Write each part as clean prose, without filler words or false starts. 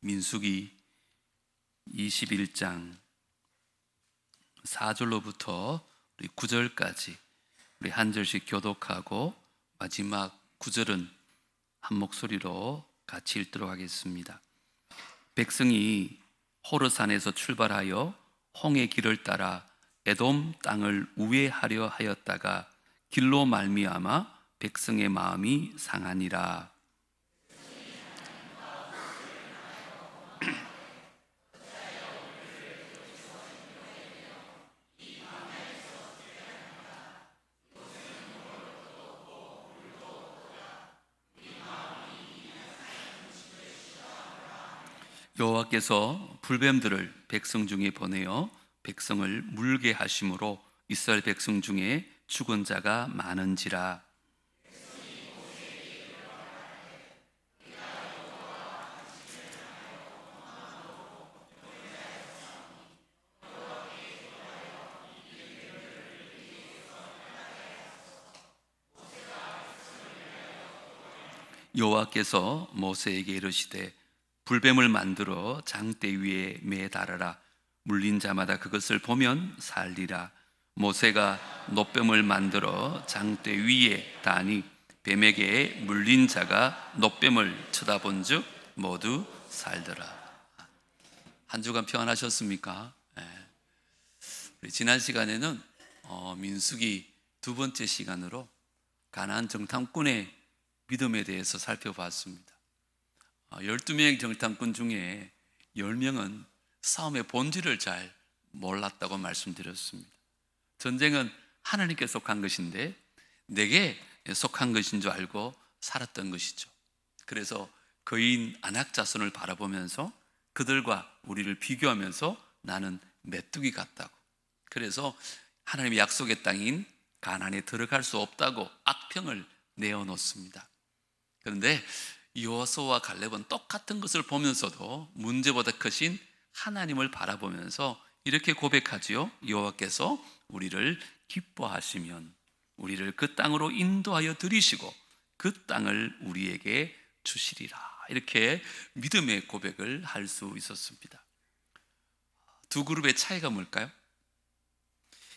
민수기 21장 4절로부터 우리 9절까지 우리 한 절씩 교독하고 마지막 9절은 한 목소리로 같이 읽도록 하겠습니다. 백성이 호르산에서 출발하여 홍해 길을 따라 에돔 땅을 우회하려 하였다가 길로 말미암아 백성의 마음이 상하니라. 여호와께서 불뱀들을 백성 중에 보내어 백성을 물게 하심으로 이스라엘 백성 중에 죽은 자가 많은지라. 여호와께서 모세에게 이르시되 불뱀을 만들어 장대 위에 매달아라. 물린 자마다 그것을 보면 살리라. 모세가 놋뱀을 만들어 장대 위에 다니 뱀에게 물린 자가 놋뱀을 쳐다본즉 모두 살더라. 한 주간 평안하셨습니까? 우리 지난 시간에는 민수기 두 번째 시간으로 가나안 정탐꾼의 믿음에 대해서 살펴봤습니다. 12명 정탐꾼 중에 10명은 싸움의 본질을 잘 몰랐다고 말씀드렸습니다. 전쟁은 하나님께 속한 것인데 내게 속한 것인 줄 알고 살았던 것이죠. 그래서 거인 안악 자손을 바라보면서 그들과 우리를 비교하면서 나는 메뚜기 같다고, 그래서 하나님의 약속의 땅인 가나안에 들어갈 수 없다고 악평을 내어놓습니다. 그런데 여호수아와 갈렙은 똑같은 것을 보면서도 문제보다 크신 하나님을 바라보면서 이렇게 고백하지요. 여호와께서 우리를 기뻐하시면 우리를 그 땅으로 인도하여 들이시고 그 땅을 우리에게 주시리라. 이렇게 믿음의 고백을 할 수 있었습니다. 두 그룹의 차이가 뭘까요?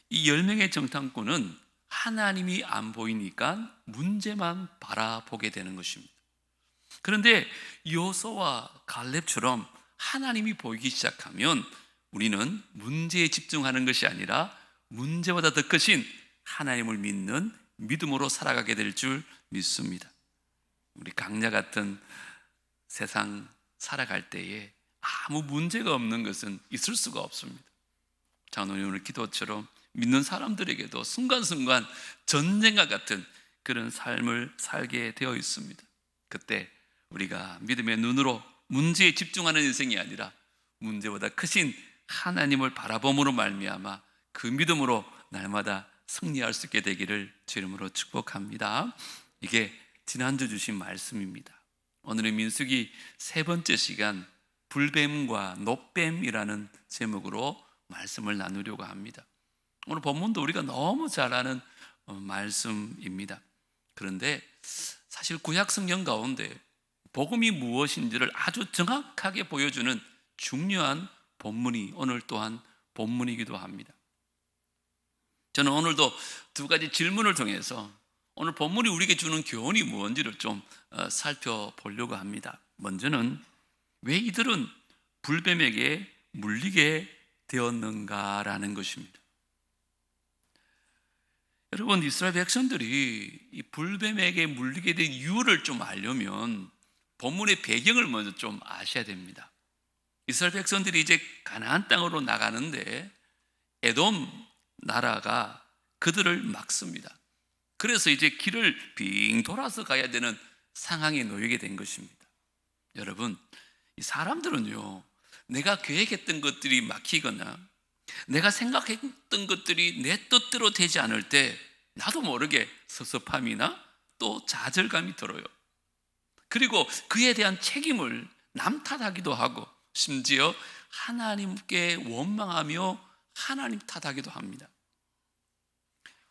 이 10명의 정탐꾼은 하나님이 안 보이니까 문제만 바라보게 되는 것입니다. 그런데 여호수아와 갈렙처럼 하나님이 보이기 시작하면 우리는 문제에 집중하는 것이 아니라 문제보다 더 크신 하나님을 믿는 믿음으로 살아가게 될 줄 믿습니다. 우리 강야 같은 세상 살아갈 때에 아무 문제가 없는 것은 있을 수가 없습니다. 장로님 오늘 기도처럼 믿는 사람들에게도 순간순간 전쟁과 같은 그런 삶을 살게 되어 있습니다. 그때 우리가 믿음의 눈으로 문제에 집중하는 인생이 아니라 문제보다 크신 하나님을 바라봄으로 말미암아 그 믿음으로 날마다 승리할 수 있게 되기를 주 이름으로 축복합니다. 이게 지난주 주신 말씀입니다. 오늘은 민수기 세 번째 시간 불뱀과 놋뱀이라는 제목으로 말씀을 나누려고 합니다. 오늘 본문도 우리가 너무 잘 아는 말씀입니다. 그런데 사실 구약 성경 가운데 복음이 무엇인지를 아주 정확하게 보여주는 중요한 본문이 오늘 또한 본문이기도 합니다. 저는 오늘도 두 가지 질문을 통해서 오늘 본문이 우리에게 주는 교훈이 무엇인지를 좀 살펴보려고 합니다. 먼저는 왜 이들은 불뱀에게 물리게 되었는가라는 것입니다. 여러분, 이스라엘 백성들이 이 불뱀에게 물리게 된 이유를 좀 알려면 본문의 배경을 먼저 좀 아셔야 됩니다. 이스라엘 백성들이 이제 가나안 땅으로 나가는데 에돔 나라가 그들을 막습니다. 그래서 이제 길을 빙 돌아서 가야 되는 상황에 놓이게 된 것입니다. 여러분, 이 사람들은요, 내가 계획했던 것들이 막히거나 내가 생각했던 것들이 내 뜻대로 되지 않을 때 나도 모르게 섭섭함이나 또 좌절감이 들어요. 그리고 그에 대한 책임을 남 탓하기도 하고 심지어 하나님께 원망하며 하나님 탓하기도 합니다.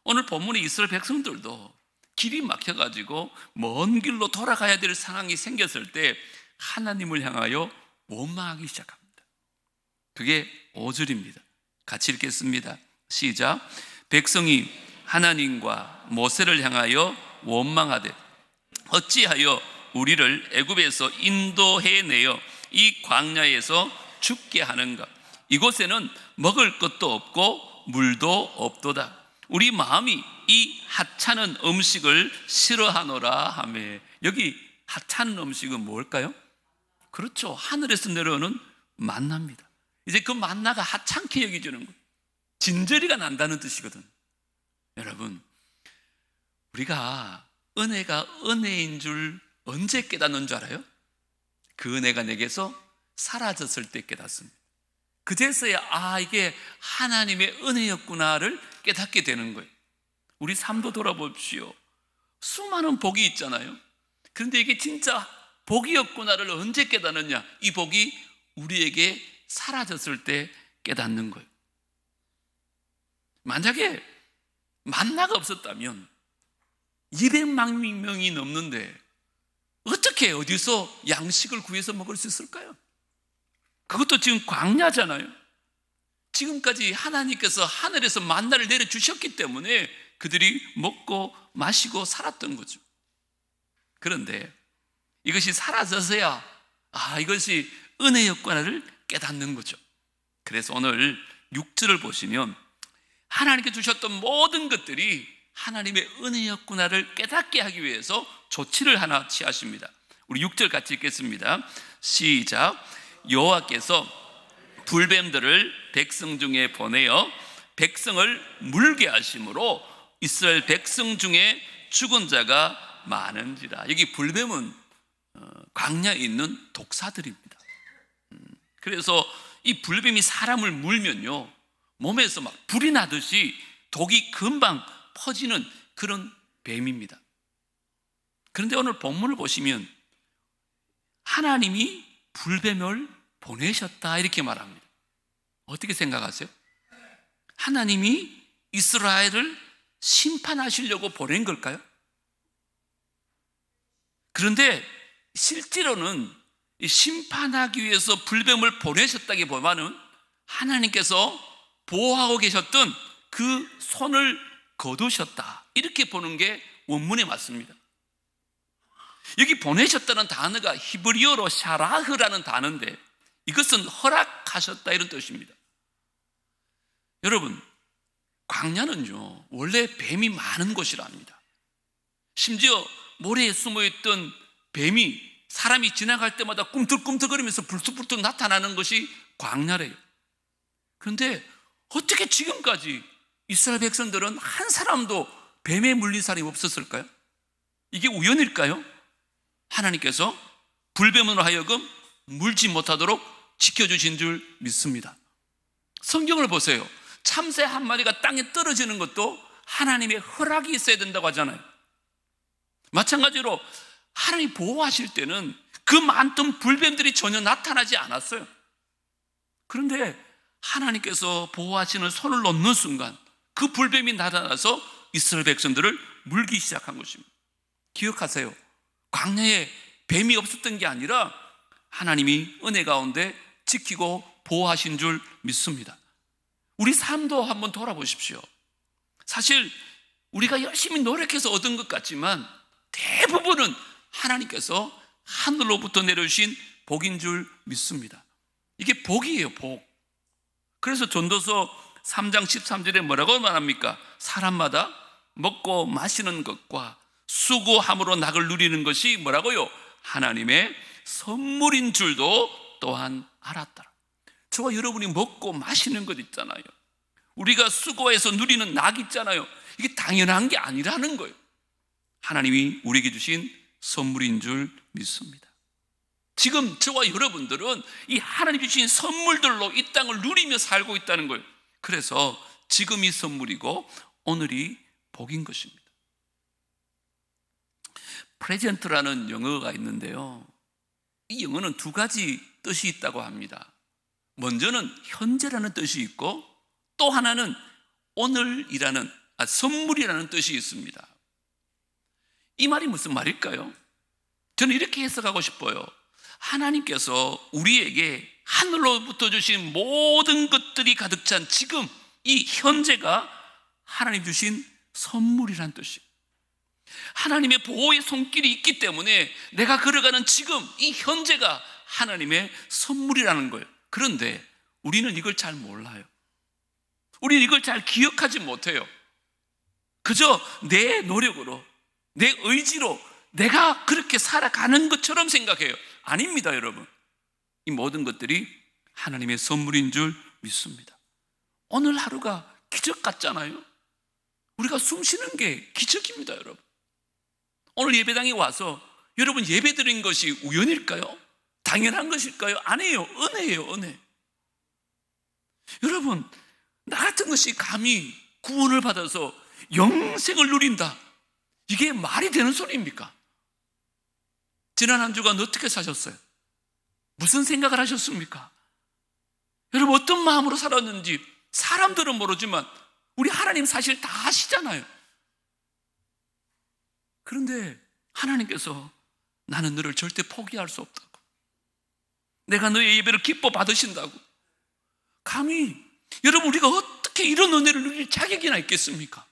오늘 본문의 이스라엘 백성들도 길이 막혀가지고 먼 길로 돌아가야 될 상황이 생겼을 때 하나님을 향하여 원망하기 시작합니다. 그게 5절입니다. 같이 읽겠습니다. 시작. 백성이 하나님과 모세를 향하여 원망하되 어찌하여 우리를 애굽에서 인도해내어 이 광야에서 죽게 하는가? 이곳에는 먹을 것도 없고 물도 없도다. 우리 마음이 이 하찮은 음식을 싫어하노라 하며. 여기 하찮은 음식은 뭘까요? 그렇죠. 하늘에서 내려오는 만나입니다. 이제 그 만나가 하찮게 여겨지는 거예요. 진저리가 난다는 뜻이거든. 여러분, 우리가 은혜가 은혜인 줄 언제 깨닫는 줄 알아요? 그 은혜가 내게서 사라졌을 때 깨닫습니다. 그제서야 이게 하나님의 은혜였구나를 깨닫게 되는 거예요. 우리 삶도 돌아보십시오. 수많은 복이 있잖아요. 그런데 이게 진짜 복이었구나를 언제 깨닫느냐? 이 복이 우리에게 사라졌을 때 깨닫는 거예요. 만약에 만나가 없었다면 200만 명이 넘는데 어떻게 어디서 양식을 구해서 먹을 수 있을까요? 그것도 지금 광야잖아요. 지금까지 하나님께서 하늘에서 만나를 내려주셨기 때문에 그들이 먹고 마시고 살았던 거죠. 그런데 이것이 사라져서야 이것이 은혜였구나를 깨닫는 거죠. 그래서 오늘 6절을 보시면 하나님께 주셨던 모든 것들이 하나님의 은혜였구나를 깨닫게 하기 위해서 조치를 하나 취하십니다. 우리 6절 같이 읽겠습니다. 시작. 여호와께서 불뱀들을 백성 중에 보내어 백성을 물게 하심으로 이스라엘 백성 중에 죽은 자가 많은지라. 여기 불뱀은 광야에 있는 독사들입니다. 그래서 이 불뱀이 사람을 물면요, 몸에서 막 불이 나듯이 독이 금방 퍼지는 그런 뱀입니다. 그런데 오늘 본문을 보시면 하나님이 불뱀을 보내셨다 이렇게 말합니다. 어떻게 생각하세요? 하나님이 이스라엘을 심판하시려고 보낸 걸까요? 그런데 실제로는 심판하기 위해서 불뱀을 보내셨다기보다는 하나님께서 보호하고 계셨던 그 손을 거두셨다 이렇게 보는 게 원문에 맞습니다. 여기 보내셨다는 단어가 히브리어로 샤라흐라는 단어인데 이것은 허락하셨다 이런 뜻입니다. 여러분, 광야는요 원래 뱀이 많은 곳이랍니다. 심지어 모래에 숨어있던 뱀이 사람이 지나갈 때마다 꿈틀꿈틀거리면서 불쑥불쑥 나타나는 것이 광야래요. 그런데 어떻게 지금까지 이스라엘 백성들은 한 사람도 뱀에 물린 사람이 없었을까요? 이게 우연일까요? 하나님께서 불뱀으로 하여금 물지 못하도록 지켜주신 줄 믿습니다. 성경을 보세요. 참새 한 마리가 땅에 떨어지는 것도 하나님의 허락이 있어야 된다고 하잖아요. 마찬가지로 하나님이 보호하실 때는 그 많던 불뱀들이 전혀 나타나지 않았어요. 그런데 하나님께서 보호하시는 손을 놓는 순간 그 불뱀이 나타나서 이스라엘 백성들을 물기 시작한 것입니다. 기억하세요. 광야에 뱀이 없었던 게 아니라 하나님이 은혜 가운데 지키고 보호하신 줄 믿습니다. 우리 삶도 한번 돌아보십시오. 사실 우리가 열심히 노력해서 얻은 것 같지만 대부분은 하나님께서 하늘로부터 내려주신 복인 줄 믿습니다. 이게 복이에요, 복. 그래서 전도서 3장 13절에 뭐라고 말합니까? 사람마다 먹고 마시는 것과 수고함으로 낙을 누리는 것이 뭐라고요? 하나님의 선물인 줄도 또한 알았더라. 저와 여러분이 먹고 마시는 것 있잖아요. 우리가 수고해서 누리는 낙 있잖아요. 이게 당연한 게 아니라는 거예요. 하나님이 우리에게 주신 선물인 줄 믿습니다. 지금 저와 여러분들은 이 하나님 주신 선물들로 이 땅을 누리며 살고 있다는 거예요. 그래서 지금이 선물이고 오늘이 복인 것입니다. 프레젠트라는 영어가 있는데요, 이 영어는 두 가지 뜻이 있다고 합니다. 먼저는 현재라는 뜻이 있고 또 하나는 오늘이라는 선물이라는 뜻이 있습니다. 이 말이 무슨 말일까요? 저는 이렇게 해석하고 싶어요. 하나님께서 우리에게 하늘로부터 주신 모든 것들이 가득 찬 지금 이 현재가 하나님 주신 선물이란 뜻이에요. 하나님의 보호의 손길이 있기 때문에 내가 걸어가는 지금 이 현재가 하나님의 선물이라는 거예요. 그런데 우리는 이걸 잘 몰라요. 우리는 이걸 잘 기억하지 못해요. 그저 내 노력으로, 내 의지로 내가 그렇게 살아가는 것처럼 생각해요. 아닙니다, 여러분. 이 모든 것들이 하나님의 선물인 줄 믿습니다. 오늘 하루가 기적 같잖아요. 우리가 숨 쉬는 게 기적입니다, 여러분. 오늘 예배당에 와서 여러분 예배 드린 것이 우연일까요? 당연한 것일까요? 아니에요. 은혜예요, 은혜. 여러분, 나 같은 것이 감히 구원을 받아서 영생을 누린다, 이게 말이 되는 소리입니까? 지난 한 주간 어떻게 사셨어요? 무슨 생각을 하셨습니까? 여러분, 어떤 마음으로 살았는지 사람들은 모르지만 우리 하나님 사실 다 아시잖아요. 그런데 하나님께서 나는 너를 절대 포기할 수 없다고, 내가 너의 예배를 기뻐 받으신다고, 감히 여러분 우리가 어떻게 이런 은혜를 누릴 자격이나 있겠습니까?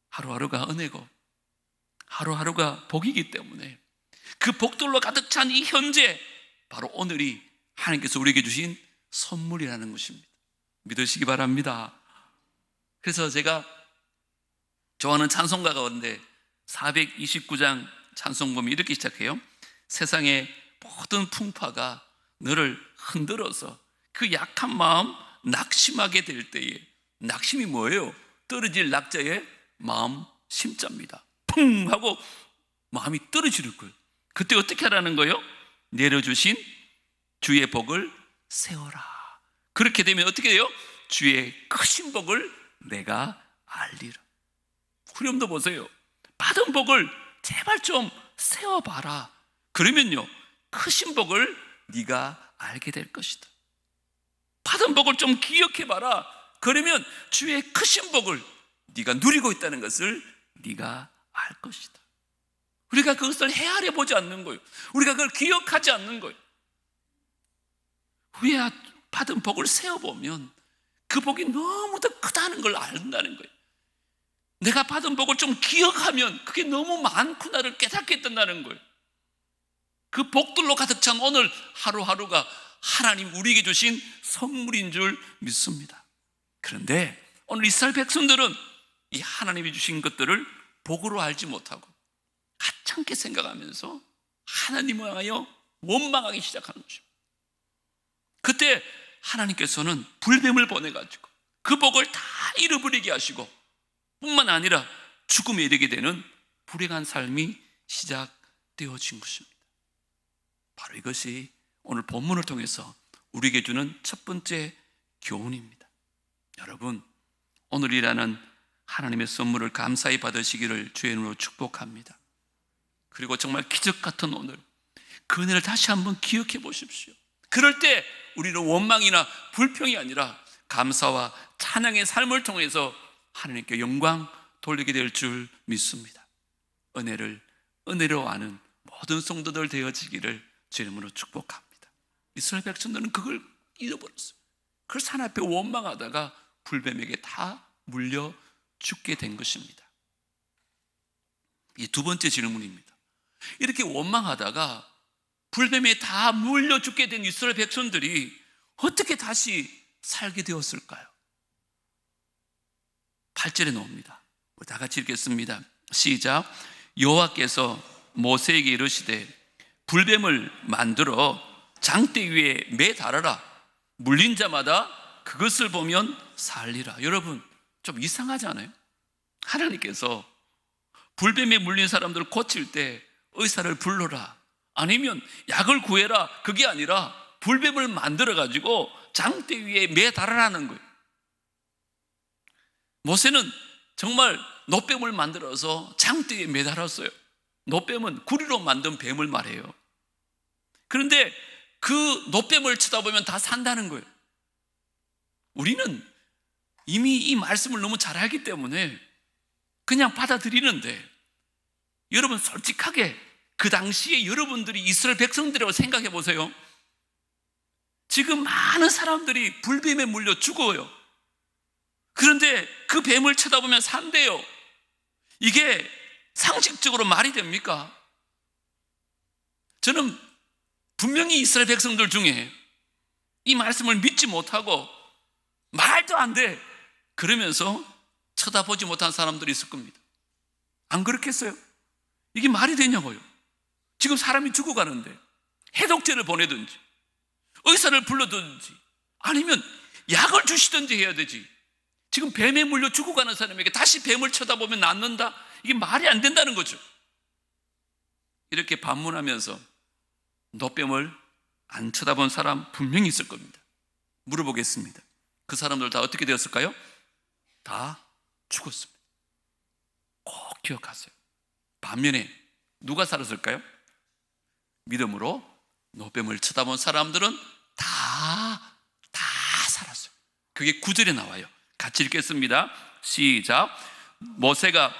하루하루가 은혜고 하루하루가 복이기 때문에 그 복들로 가득 찬 이 현재, 바로 오늘이 하나님께서 우리에게 주신 선물이라는 것입니다. 믿으시기 바랍니다. 그래서 제가 좋아하는 찬송가가 가운데 429장 찬송 보면 이렇게 시작해요. 세상의 모든 풍파가 너를 흔들어서 그 약한 마음 낙심하게 될 때에, 낙심이 뭐예요? 떨어질 낙자의 마음 심자입니다. 쿵 하고 마음이 떨어지는 거예요. 그때 어떻게 하라는 거예요? 내려주신 주의 복을 세워라. 그렇게 되면 어떻게 돼요? 주의 크신 복을 내가 알리라. 후렴도 보세요. 받은 복을 제발 좀 세워봐라. 그러면요, 크신 복을 네가 알게 될 것이다. 받은 복을 좀 기억해봐라. 그러면 주의 크신 복을 네가 누리고 있다는 것을 네가 알 것이다. 우리가 그것을 헤아려 보지 않는 거예요. 우리가 그걸 기억하지 않는 거예요. 위에 받은 복을 세어보면 그 복이 너무도 크다는 걸 안다는 거예요. 내가 받은 복을 좀 기억하면 그게 너무 많구나를 깨닫게 된다는 거예요. 그 복들로 가득 찬 오늘 하루하루가 하나님 우리에게 주신 선물인 줄 믿습니다. 그런데 오늘 이스라엘 백성들은 이 하나님이 주신 것들을 복으로 알지 못하고 하찮게 생각하면서 하나님을 향하여 원망하기 시작하는 것입니다. 그때 하나님께서는 불뱀을 보내가지고 그 복을 다 잃어버리게 하시고, 뿐만 아니라 죽음에 이르게 되는 불행한 삶이 시작되어진 것입니다. 바로 이것이 오늘 본문을 통해서 우리에게 주는 첫 번째 교훈입니다. 여러분, 오늘이라는 하나님의 선물을 감사히 받으시기를 주의 이름으로 축복합니다. 그리고 정말 기적 같은 오늘, 그 은혜를 다시 한번 기억해 보십시오. 그럴 때 우리는 원망이나 불평이 아니라 감사와 찬양의 삶을 통해서 하나님께 영광 돌리게 될 줄 믿습니다. 은혜를 은혜로 아는 모든 성도들 되어지기를 주의 이름으로 축복합니다. 이스라엘 백성들은 그걸 잃어버렸어요. 그래서 하나님 앞에 원망하다가 불뱀에게 다 물려 죽게 된 것입니다. 이 두 번째 질문입니다. 이렇게 원망하다가 불뱀에 다 물려 죽게 된 이스라엘 백성들이 어떻게 다시 살게 되었을까요? 8절에 나옵니다. 다 같이 읽겠습니다. 시작. 여호와께서 모세에게 이르시되 불뱀을 만들어 장대 위에 매달아라. 물린 자마다 그것을 보면 살리라. 여러분, 좀 이상하지 않아요? 하나님께서 불뱀에 물린 사람들을 고칠 때 의사를 불러라, 아니면 약을 구해라, 그게 아니라 불뱀을 만들어가지고 장대 위에 매달아라는 거예요. 모세는 정말 노뱀을 만들어서 장대 위에 매달았어요. 노뱀은 구리로 만든 뱀을 말해요. 그런데 그 노뱀을 쳐다보면 다 산다는 거예요. 우리는 이미 이 말씀을 너무 잘 알기 때문에 그냥 받아들이는데, 여러분 솔직하게 그 당시에 여러분들이 이스라엘 백성들이라고 생각해 보세요. 지금 많은 사람들이 불뱀에 물려 죽어요. 그런데 그 뱀을 쳐다보면 산대요. 이게 상식적으로 말이 됩니까? 저는 분명히 이스라엘 백성들 중에 이 말씀을 믿지 못하고 말도 안 돼 그러면서 쳐다보지 못한 사람들이 있을 겁니다. 안 그렇겠어요? 이게 말이 되냐고요. 지금 사람이 죽어가는데 해독제를 보내든지 의사를 불러든지 아니면 약을 주시든지 해야 되지. 지금 뱀에 물려 죽어가는 사람에게 다시 뱀을 쳐다보면 낫는다? 이게 말이 안 된다는 거죠. 이렇게 반문하면서 노뱀을 안 쳐다본 사람 분명히 있을 겁니다. 물어보겠습니다. 그 사람들 다 어떻게 되었을까요? 다 죽었습니다. 꼭 기억하세요. 반면에 누가 살았을까요? 믿음으로 노뱀을 쳐다본 사람들은 다 살았어요. 그게 9절에 나와요. 같이 읽겠습니다. 시작. 모세가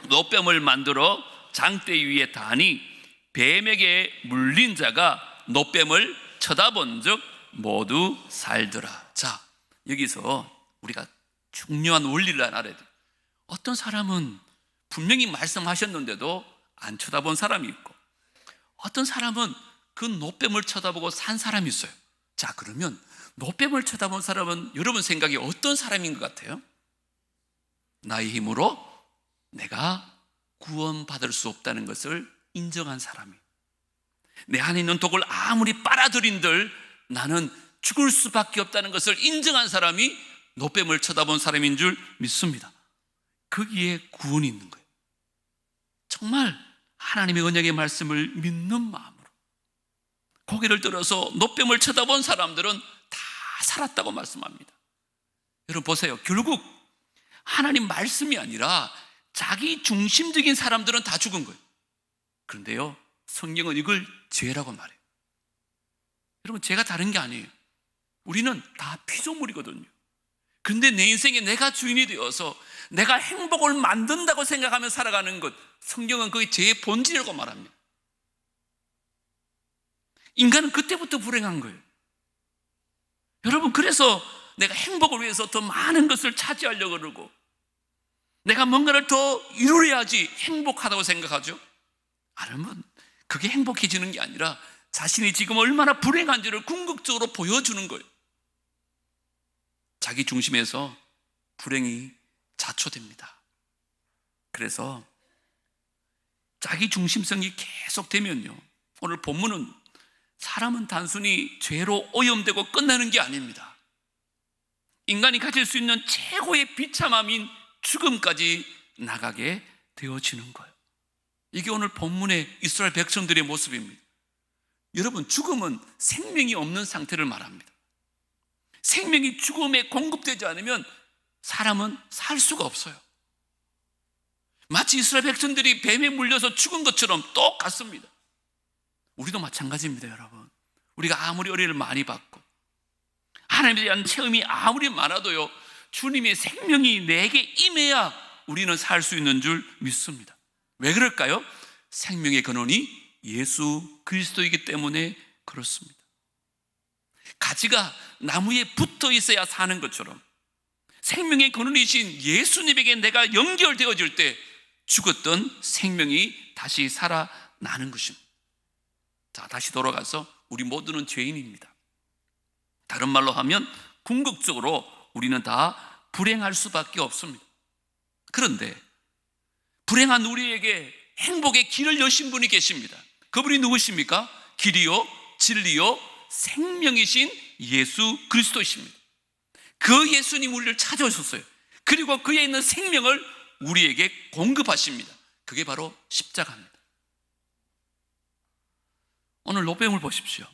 노뱀을 만들어 장대 위에 다니 뱀에게 물린 자가 노뱀을 쳐다본 즉 모두 살더라. 자, 여기서 우리가 중요한 원리를 알아야 돼요. 어떤 사람은 분명히 말씀하셨는데도 안 쳐다본 사람이 있고 어떤 사람은 그 노뱀을 쳐다보고 산 사람이 있어요. 자, 그러면 노뱀을 쳐다본 사람은 여러분 생각에 어떤 사람인 것 같아요? 나의 힘으로 내가 구원받을 수 없다는 것을 인정한 사람이, 내 안에 있는 독을 아무리 빨아들인들 나는 죽을 수밖에 없다는 것을 인정한 사람이 노뱀을 쳐다본 사람인 줄 믿습니다. 거기에 구원이 있는 거예요. 정말 하나님의 언약의 말씀을 믿는 마음으로 고개를 들어서 노뱀을 쳐다본 사람들은 다 살았다고 말씀합니다. 여러분 보세요. 결국 하나님 말씀이 아니라 자기 중심적인 사람들은 다 죽은 거예요. 그런데요, 성경은 이걸 죄라고 말해요. 여러분, 죄가 다른 게 아니에요. 우리는 다 피조물이거든요. 그런데 내 인생에 내가 주인이 되어서 내가 행복을 만든다고 생각하며 살아가는 것, 성경은 그게 죄의 본질이라고 말합니다. 인간은 그때부터 불행한 거예요. 여러분, 그래서 내가 행복을 위해서 더 많은 것을 차지하려고 그러고 내가 뭔가를 더 이루어야지 행복하다고 생각하죠. 여러분, 그게 행복해지는 게 아니라 자신이 지금 얼마나 불행한지를 궁극적으로 보여주는 거예요. 자기 중심에서 불행이 자초됩니다. 그래서 자기 중심성이 계속되면요, 오늘 본문은 사람은 단순히 죄로 오염되고 끝나는 게 아닙니다. 인간이 가질 수 있는 최고의 비참함인 죽음까지 나가게 되어지는 거예요. 이게 오늘 본문의 이스라엘 백성들의 모습입니다. 여러분, 죽음은 생명이 없는 상태를 말합니다. 생명이 죽음에 공급되지 않으면 사람은 살 수가 없어요. 마치 이스라엘 백성들이 뱀에 물려서 죽은 것처럼 똑같습니다. 우리도 마찬가지입니다. 여러분, 우리가 아무리 은혜를 많이 받고 하나님에 대한 체험이 아무리 많아도요, 주님의 생명이 내게 임해야 우리는 살 수 있는 줄 믿습니다. 왜 그럴까요? 생명의 근원이 예수 그리스도이기 때문에 그렇습니다. 가지가 나무에 붙어 있어야 사는 것처럼 생명의 근원이신 예수님에게 내가 연결되어질 때 죽었던 생명이 다시 살아나는 것입니다. 자, 다시 돌아가서 우리 모두는 죄인입니다. 다른 말로 하면 궁극적으로 우리는 다 불행할 수밖에 없습니다. 그런데 불행한 우리에게 행복의 길을 여신 분이 계십니다. 그분이 누구십니까? 길이요 진리요 생명이신 예수 그리스도이십니다. 그 예수님 우리를 찾아오셨어요. 그리고 그에 있는 생명을 우리에게 공급하십니다. 그게 바로 십자가입니다. 오늘 롯뱀을 보십시오.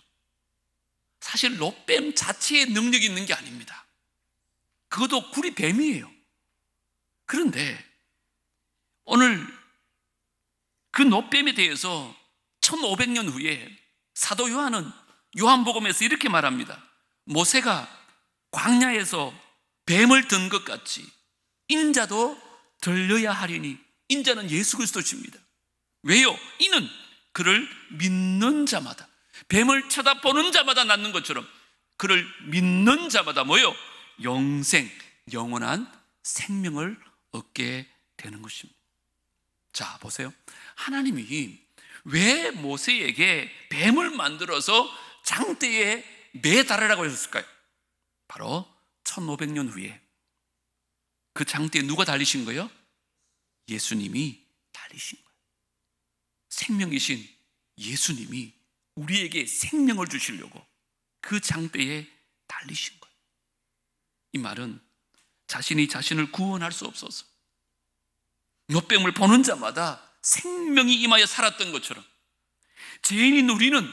사실 롯뱀 자체에 능력이 있는 게 아닙니다. 그것도 구리뱀이에요. 그런데 오늘 그 롯뱀에 대해서 1500년 후에 사도 요한은 요한복음에서 이렇게 말합니다. 모세가 광야에서 뱀을 든 것 같이 인자도 들려야 하리니. 인자는 예수 그리스도십니다. 왜요? 이는 그를 믿는 자마다, 뱀을 쳐다보는 자마다 낫는 것처럼 그를 믿는 자마다 뭐요? 영생, 영원한 생명을 얻게 되는 것입니다. 자, 보세요. 하나님이 왜 모세에게 뱀을 만들어서 장대에 매달으라고 하셨을까요? 바로 1500년 후에 그 장대에 누가 달리신 거예요? 예수님이 달리신 거예요. 생명이신 예수님이 우리에게 생명을 주시려고 그 장대에 달리신 거예요. 이 말은 자신이 자신을 구원할 수 없어서 노뱀을 보는 자마다 생명이 임하여 살았던 것처럼 죄인인 우리는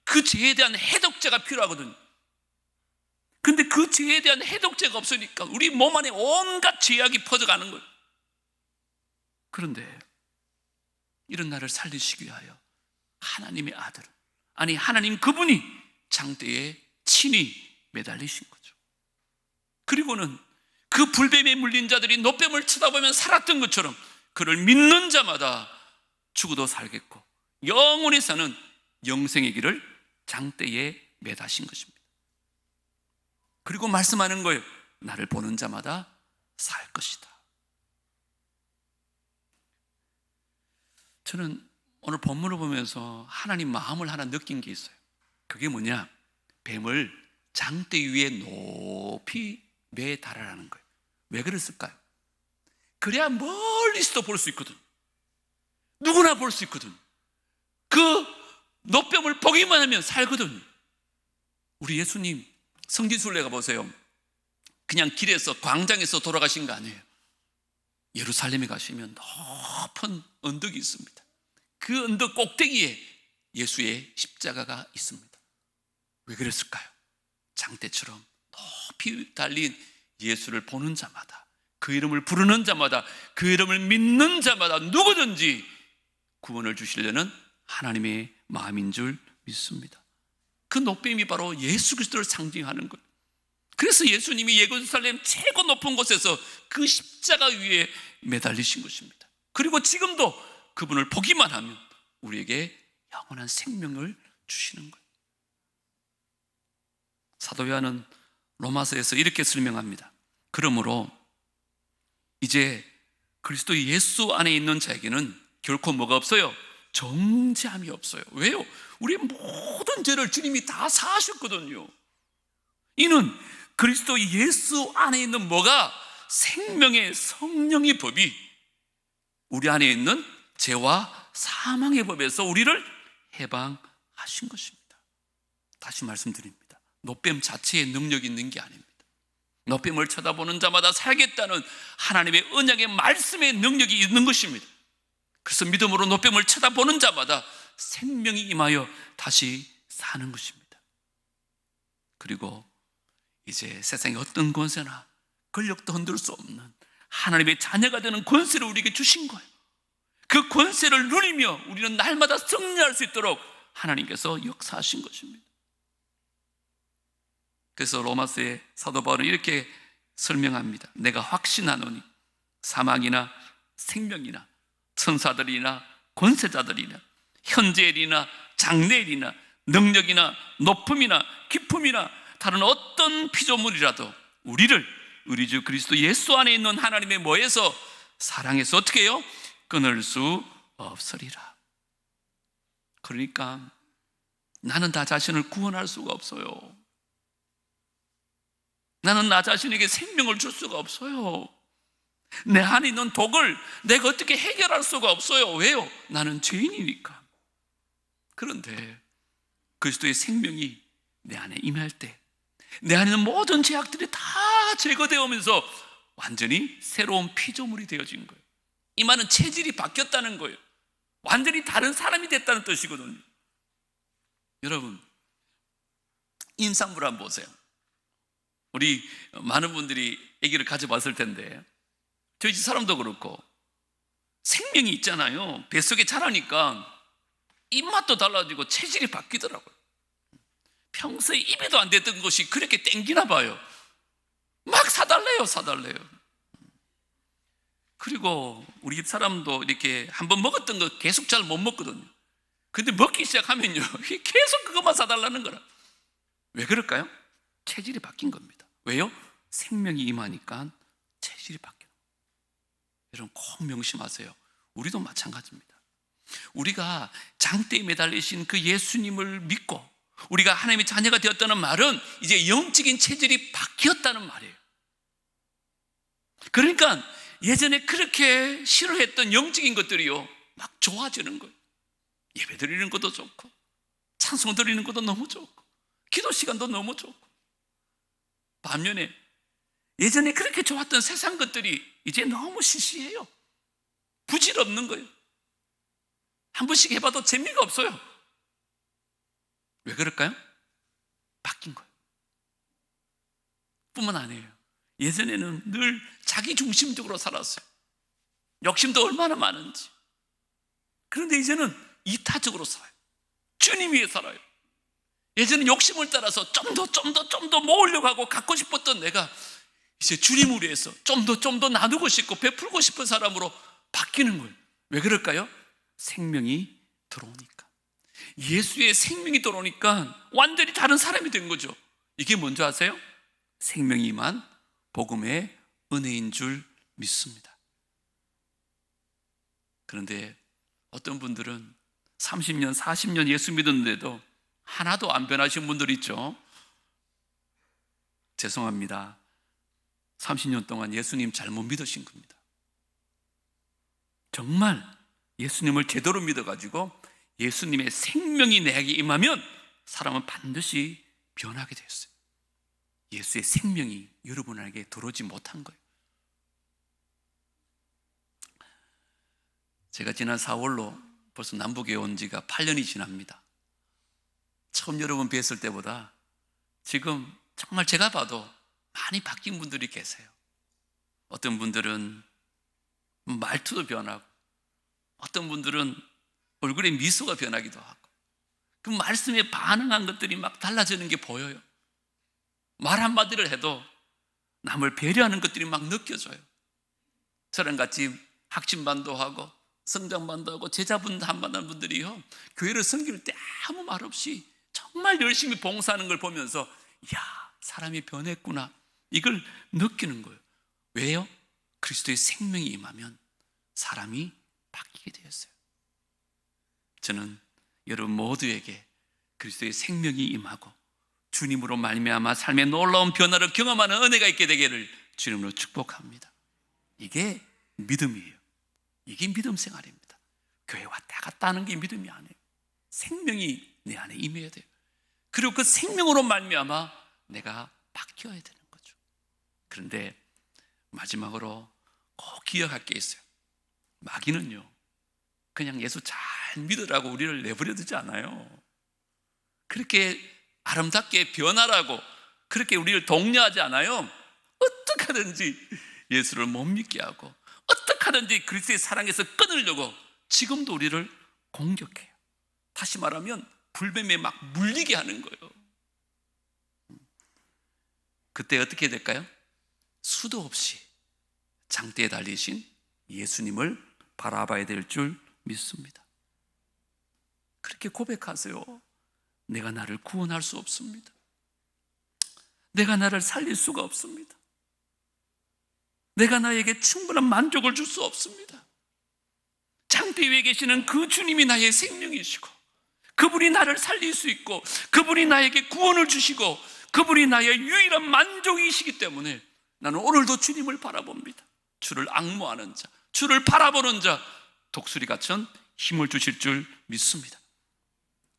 그 죄에 대한 해독제가 필요하거든요. 근데 그 죄에 대한 해독제가 없으니까 우리 몸 안에 온갖 죄악이 퍼져가는 거예요. 그런데 이런 나를 살리시기 위하여 하나님의 아들, 아니 하나님 그분이 장대에 친히 매달리신 거죠. 그리고는 그 불뱀에 물린 자들이 노뱀을 쳐다보면 살았던 것처럼 그를 믿는 자마다 죽어도 살겠고 영원히 사는 영생의 길을 장대에 매다신 것입니다. 그리고 말씀하는 거예요. 나를 보는 자마다 살 것이다. 저는 오늘 본문을 보면서 하나님 마음을 하나 느낀 게 있어요. 그게 뭐냐? 뱀을 장대 위에 높이 매달으라는 거예요. 왜 그랬을까요? 그래야 멀리서도 볼 수 있거든. 누구나 볼 수 있거든. 그 노뱀을 보기만 하면 살거든. 우리 예수님 성지순례가 보세요. 그냥 길에서 광장에서 돌아가신 거 아니에요. 예루살렘에 가시면 높은 언덕이 있습니다. 그 언덕 꼭대기에 예수의 십자가가 있습니다. 왜 그랬을까요? 장대처럼 높이 달린 예수를 보는 자마다, 그 이름을 부르는 자마다, 그 이름을 믿는 자마다 누구든지 구원을 주시려는 하나님의 마음인 줄 믿습니다. 그 노뱀이 바로 예수 그리스도를 상징하는 거예요. 그래서 예수님이 예루살렘 최고 높은 곳에서 그 십자가 위에 매달리신 것입니다. 그리고 지금도 그분을 보기만 하면 우리에게 영원한 생명을 주시는 거예요. 사도 요한은 로마서에서 이렇게 설명합니다. 그러므로 이제 그리스도 예수 안에 있는 자에게는 결코 뭐가 없어요? 정죄함이 없어요. 왜요? 우리의 모든 죄를 주님이 다 사하셨거든요. 이는 그리스도 예수 안에 있는 뭐가? 생명의 성령의 법이 우리 안에 있는 죄와 사망의 법에서 우리를 해방하신 것입니다. 다시 말씀드립니다. 노뱀 자체의 능력이 있는 게 아닙니다. 노뱀을 쳐다보는 자마다 살겠다는 하나님의 언약의 말씀의 능력이 있는 것입니다. 그래서 믿음으로 노뱀을 쳐다보는 자마다 생명이 임하여 다시 사는 것입니다. 그리고 이제 세상의 어떤 권세나 권력도 흔들 수 없는 하나님의 자녀가 되는 권세를 우리에게 주신 거예요. 그 권세를 누리며 우리는 날마다 승리할 수 있도록 하나님께서 역사하신 것입니다. 그래서 로마서의 사도 바울은 이렇게 설명합니다. 내가 확신하노니 사망이나 생명이나 천사들이나 권세자들이나 현재일이나 장래일이나 능력이나 높음이나 깊음이나 다른 어떤 피조물이라도 우리를 우리 주 그리스도 예수 안에 있는 하나님의 뭐에서 사랑해서 어떻게 해요? 끊을 수 없으리라. 그러니까 나는 나 자신을 구원할 수가 없어요. 나는 나 자신에게 생명을 줄 수가 없어요. 내 안에 있는 독을 내가 어떻게 해결할 수가 없어요. 왜요? 나는 죄인이니까. 그런데 그리스도의 생명이 내 안에 임할 때 내 안에 있는 모든 죄악들이 다 제거되면서 완전히 새로운 피조물이 되어진 거예요. 이 말은 체질이 바뀌었다는 거예요. 완전히 다른 사람이 됐다는 뜻이거든요. 여러분, 임산부를 한번 보세요. 우리 많은 분들이 아기를 가져봤을 텐데 저희 집 사람도 그렇고 생명이 있잖아요. 뱃속에 자라니까 입맛도 달라지고 체질이 바뀌더라고요. 평소에 입에도 안 됐던 것이 그렇게 땡기나 봐요. 막 사달래요. 그리고 우리 집 사람도 이렇게 한번 먹었던 거 계속 잘 못 먹거든요. 근데 먹기 시작하면요, 계속 그것만 사달라는 거라. 왜 그럴까요? 체질이 바뀐 겁니다. 왜요? 생명이 임하니까 체질이 바뀌어요. 여러분 꼭 명심하세요. 우리도 마찬가지입니다. 우리가 장대에 매달리신 그 예수님을 믿고 우리가 하나님의 자녀가 되었다는 말은 이제 영적인 체질이 바뀌었다는 말이에요. 그러니까 예전에 그렇게 싫어했던 영적인 것들이요, 막 좋아지는 거예요. 예배 드리는 것도 좋고, 찬송 드리는 것도 너무 좋고, 기도 시간도 너무 좋고. 반면에 예전에 그렇게 좋았던 세상 것들이 이제 너무 시시해요. 부질없는 거예요. 한 번씩 해봐도 재미가 없어요. 왜 그럴까요? 바뀐 거예요. 뿐만 아니에요. 예전에는 늘 자기 중심적으로 살았어요. 욕심도 얼마나 많은지. 그런데 이제는 이타적으로 살아요. 주님 위해 살아요. 예전에 욕심을 따라서 좀 더 모으려고 하고 갖고 싶었던 내가 이제 주님을 위해서 좀 더 나누고 싶고 베풀고 싶은 사람으로 바뀌는 거예요. 왜 그럴까요? 생명이 들어오니까. 예수의 생명이 들어오니까 완전히 다른 사람이 된 거죠. 이게 뭔지 아세요? 생명이 임한 복음의 은혜인 줄 믿습니다. 그런데 어떤 분들은 30년, 40년 예수 믿었는데도 하나도 안 변하신 분들 있죠. 죄송합니다. 30년 동안 예수님 잘못 믿으신 겁니다. 정말 예수님을 제대로 믿어가지고 예수님의 생명이 내게 임하면 사람은 반드시 변하게 됐어요. 예수의 생명이 여러분에게 들어오지 못한 거예요. 제가 지난 4월로 벌써 남북에 온 지가 8년이 지납니다. 처음 여러분 뵀을 때보다 지금 정말 제가 봐도 많이 바뀐 분들이 계세요. 어떤 분들은 말투도 변하고, 어떤 분들은 얼굴에 미소가 변하기도 하고, 그 말씀에 반응한 것들이 막 달라지는 게 보여요. 말 한마디를 해도 남을 배려하는 것들이 막 느껴져요. 저랑 같이 학침반도 하고 성장반도 하고 제자분 한반하는 분들이요, 교회를 섬길 때 아무 말 없이 정말 열심히 봉사하는 걸 보면서 야, 사람이 변했구나, 이걸 느끼는 거예요. 왜요? 그리스도의 생명이 임하면 사람이 바뀌게 되었어요. 저는 여러분 모두에게 그리스도의 생명이 임하고 주님으로 말미암아 삶의 놀라운 변화를 경험하는 은혜가 있게 되기를 주님으로 축복합니다. 이게 믿음이에요. 이게 믿음 생활입니다. 교회 왔다 갔다 하는 게 믿음이 아니에요. 생명이 내 안에 임해야 돼요. 그리고 그 생명으로 말미암아 내가 바뀌어야 되는 거죠. 그런데 마지막으로 꼭 기억할 게 있어요. 마귀는요, 그냥 예수 잘 믿으라고 우리를 내버려 두지 않아요. 그렇게 아름답게 변하라고 그렇게 우리를 독려하지 않아요. 어떻게 하든지 예수를 못 믿게 하고, 어떻게 하든지 그리스도의 사랑에서 끊으려고 지금도 우리를 공격해요. 다시 말하면 불뱀에 막 물리게 하는 거예요. 그때 어떻게 될까요? 수도 없이 장대에 달리신 예수님을 바라봐야 될 줄 믿습니다. 그렇게 고백하세요. 내가 나를 구원할 수 없습니다. 내가 나를 살릴 수가 없습니다. 내가 나에게 충분한 만족을 줄 수 없습니다. 장대 위에 계시는 그 주님이 나의 생명이시고, 그분이 나를 살릴 수 있고, 그분이 나에게 구원을 주시고, 그분이 나의 유일한 만족이시기 때문에 나는 오늘도 주님을 바라봅니다. 주를 앙모하는 자, 주를 바라보는 자, 독수리 같은 힘을 주실 줄 믿습니다.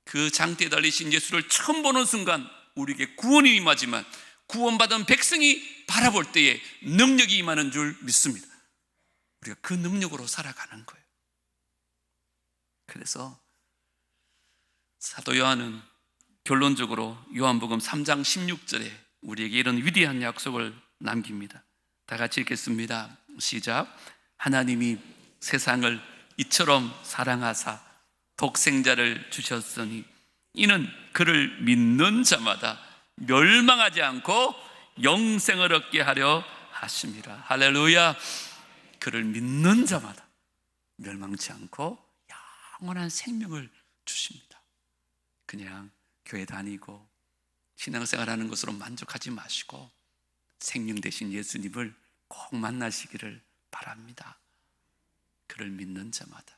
그 장대에 달리신 예수를 처음 보는 순간 우리에게 구원이 임하지만 구원받은 백성이 바라볼 때에 능력이 임하는 줄 믿습니다. 우리가 그 능력으로 살아가는 거예요. 그래서 사도 요한은 결론적으로 요한복음 3장 16절에 우리에게 이런 위대한 약속을 남깁니다. 다 같이 읽겠습니다. 시작. 하나님이 세상을 이처럼 사랑하사 독생자를 주셨으니 이는 그를 믿는 자마다 멸망하지 않고 영생을 얻게 하려 하심이라. 할렐루야. 그를 믿는 자마다 멸망치 않고 영원한 생명을 주십니다. 그냥 교회 다니고 신앙생활하는 것으로 만족하지 마시고 생명 되신 예수님을 꼭 만나시기를 바랍니다. 그를 믿는 자마다,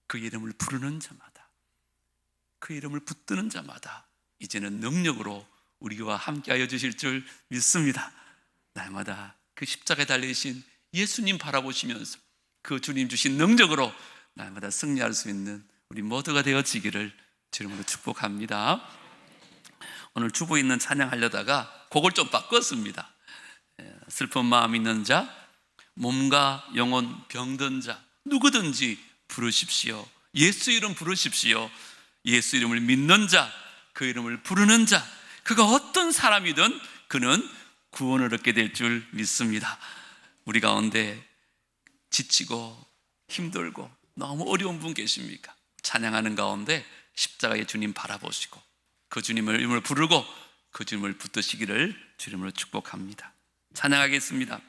그 이름을 부르는 자마다, 그 이름을 붙드는 자마다 이제는 능력으로 우리와 함께하여 주실 줄 믿습니다. 날마다 그 십자가에 달리신 예수님 바라보시면서 그 주님 주신 능력으로 날마다 승리할 수 있는 우리 모두가 되어지기를 주님으로 축복합니다. 오늘 주보 있는 찬양하려다가 곡을 좀 바꿨습니다. 슬픈 마음 있는 자, 몸과 영혼 병든 자 누구든지 부르십시오. 예수 이름 부르십시오. 예수 이름을 믿는 자, 그 이름을 부르는 자, 그가 어떤 사람이든 그는 구원을 얻게 될 줄 믿습니다. 우리 가운데 지치고 힘들고 너무 어려운 분 계십니까? 찬양하는 가운데 십자가의 주님 바라보시고 그 주님을 이름을 부르고 그 주님을 붙드시기를 주님으로 축복합니다. 찬양하겠습니다.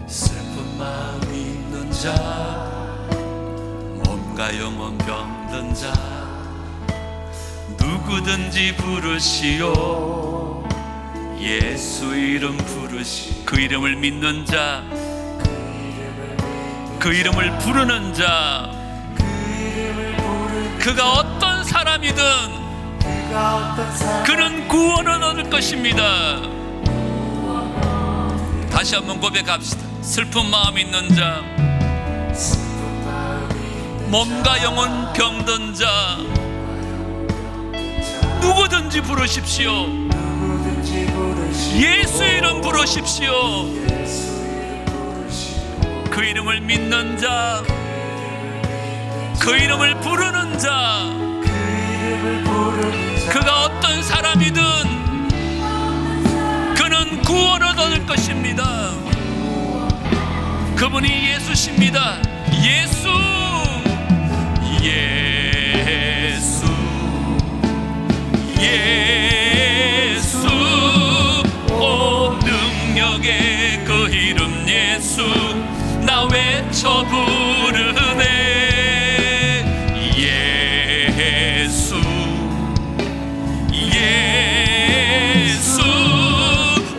슬픈 마음 있는 자, 몸과 영혼 병든 자 누구든지 부르시오. 예수 이름 부르시, 그 이름을 믿는 자, 그 이름을 부르는 자, 그가 어떤 사람이든 그는 구원을 얻을 것입니다. 다시 한번 고백합시다. 슬픈 마음 있는 자, 몸과 영혼 병든 자 누구든지 부르십시오. 예수 이름 부르십시오. 그 이름을 믿는 자, 그 이름을 부르는 자, 그가 어떤 사람이든 그는 구원을 얻을 것입니다. 그분이 예수십니다. 예수, 예수, 예수. 오 능력의 그 이름 예수, 나 외쳐 부르네. 예수, 예수.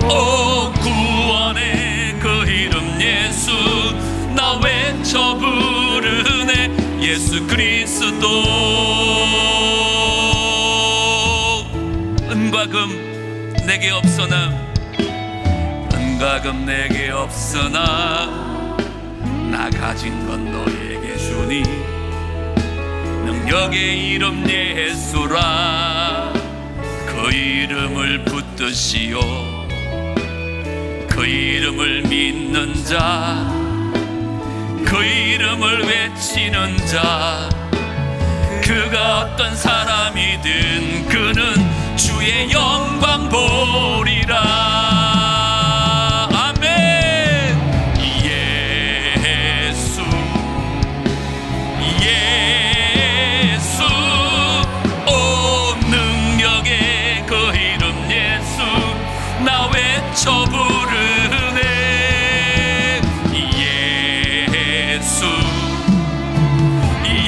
오 구원의 그 이름 예수, 나 외쳐 부르네. 예수 그리스도. 은과 금 내게 없으나, 은과 금 내게 없으나 나 가진 건 너에게 주니. 능력의 이름 예수라, 그 이름을 붙드시오. 그 이름을 믿는 자, 그 이름을 외치는 자, 그가 어떤 사람이든 그는 주의 영광 보리라. 아멘. 예수, 예수. 오 능력의 그 이름 예수, 나 외쳐 부르네. 예수,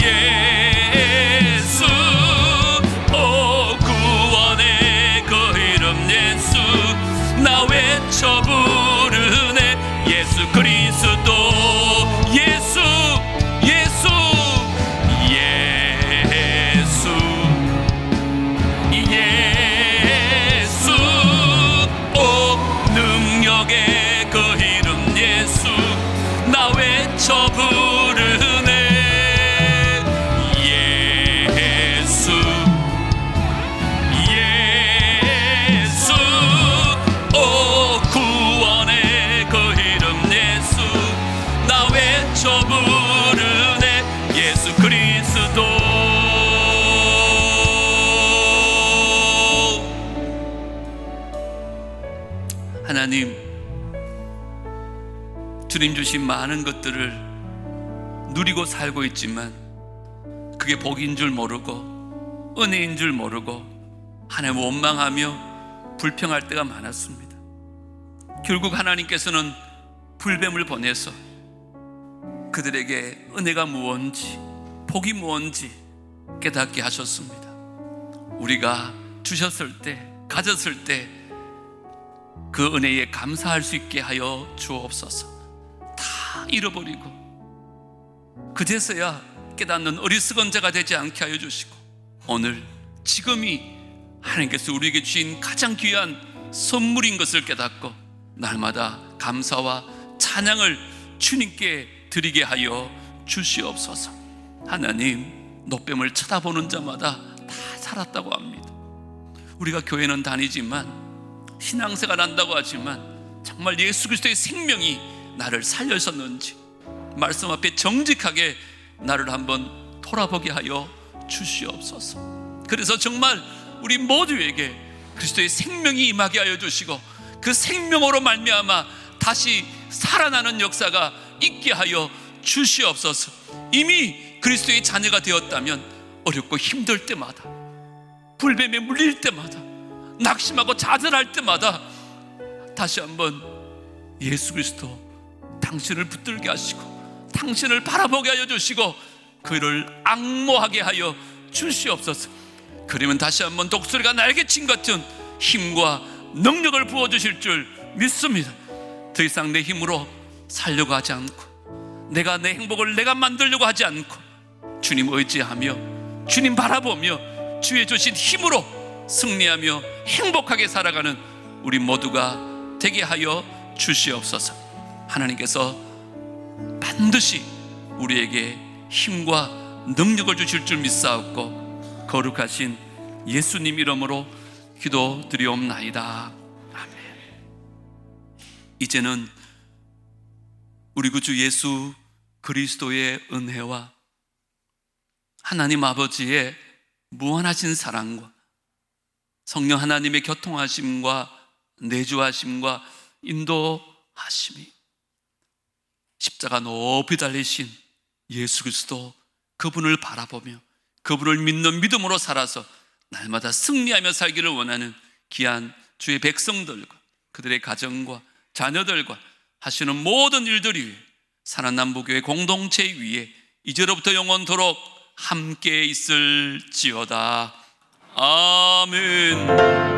예수. 오 구원의 그 이름 예수, 나 외쳐 부르네. 예수 그리스도. 예수, 예수, 예수, 예수. 오 능력의 그 이름 예수, 나 외쳐 부르네. 예수, 예수. 오 구원의 그 이름 예수, 나 외쳐 부르네. 예수 그리스도. 하나님, 주님 주신 많은 것들을 누리고 살고 있지만 그게 복인 줄 모르고 은혜인 줄 모르고 하나님을 원망하며 불평할 때가 많았습니다. 결국 하나님께서는 불뱀을 보내서 그들에게 은혜가 무언지 복이 무언지 깨닫게 하셨습니다. 우리가 주셨을 때, 가졌을 때 그 은혜에 감사할 수 있게 하여 주옵소서. 다 잃어버리고 그제서야 깨닫는 어리석은 자가 되지 않게 하여 주시고, 오늘 지금이 하나님께서 우리에게 주신 가장 귀한 선물인 것을 깨닫고 날마다 감사와 찬양을 주님께 드리게 하여 주시옵소서. 하나님, 노뱀을 쳐다보는 자마다 다 살았다고 합니다. 우리가 교회는 다니지만 신앙생활 한다고 하지만 정말 예수 그리스도의 생명이 나를 살렸었는지 말씀 앞에 정직하게 나를 한번 돌아보게 하여 주시옵소서. 그래서 정말 우리 모두에게 그리스도의 생명이 임하게 하여 주시고 그 생명으로 말미암아 다시 살아나는 역사가 있게 하여 주시옵소서. 이미 그리스도의 자녀가 되었다면 어렵고 힘들 때마다, 불뱀에 물릴 때마다, 낙심하고 좌절할 때마다 다시 한번 예수 그리스도 당신을 붙들게 하시고 당신을 바라보게 하여 주시고 그를 앙모하게 하여 주시옵소서. 그러면 다시 한번 독수리가 날개친 같은 힘과 능력을 부어주실 줄 믿습니다. 더 이상 내 힘으로 살려고 하지 않고 내가 내 행복을 내가 만들려고 하지 않고 주님 의지하며 주님 바라보며 주의 주신 힘으로 승리하며 행복하게 살아가는 우리 모두가 되게 하여 주시옵소서. 하나님께서 반드시 우리에게 힘과 능력을 주실 줄 믿사옵고 거룩하신 예수님 이름으로 기도드리옵나이다. 아멘. 이제는 우리 구주 예수 그리스도의 은혜와 하나님 아버지의 무한하신 사랑과 성령 하나님의 교통하심과 내주하심과 인도하심이 십자가 높이 달리신 예수 그리스도 그분을 바라보며 그분을 믿는 믿음으로 살아서 날마다 승리하며 살기를 원하는 귀한 주의 백성들과 그들의 가정과 자녀들과 하시는 모든 일들이 위해 산안남부교회 공동체 위에 이제로부터 영원토록 함께 있을지어다. 아멘.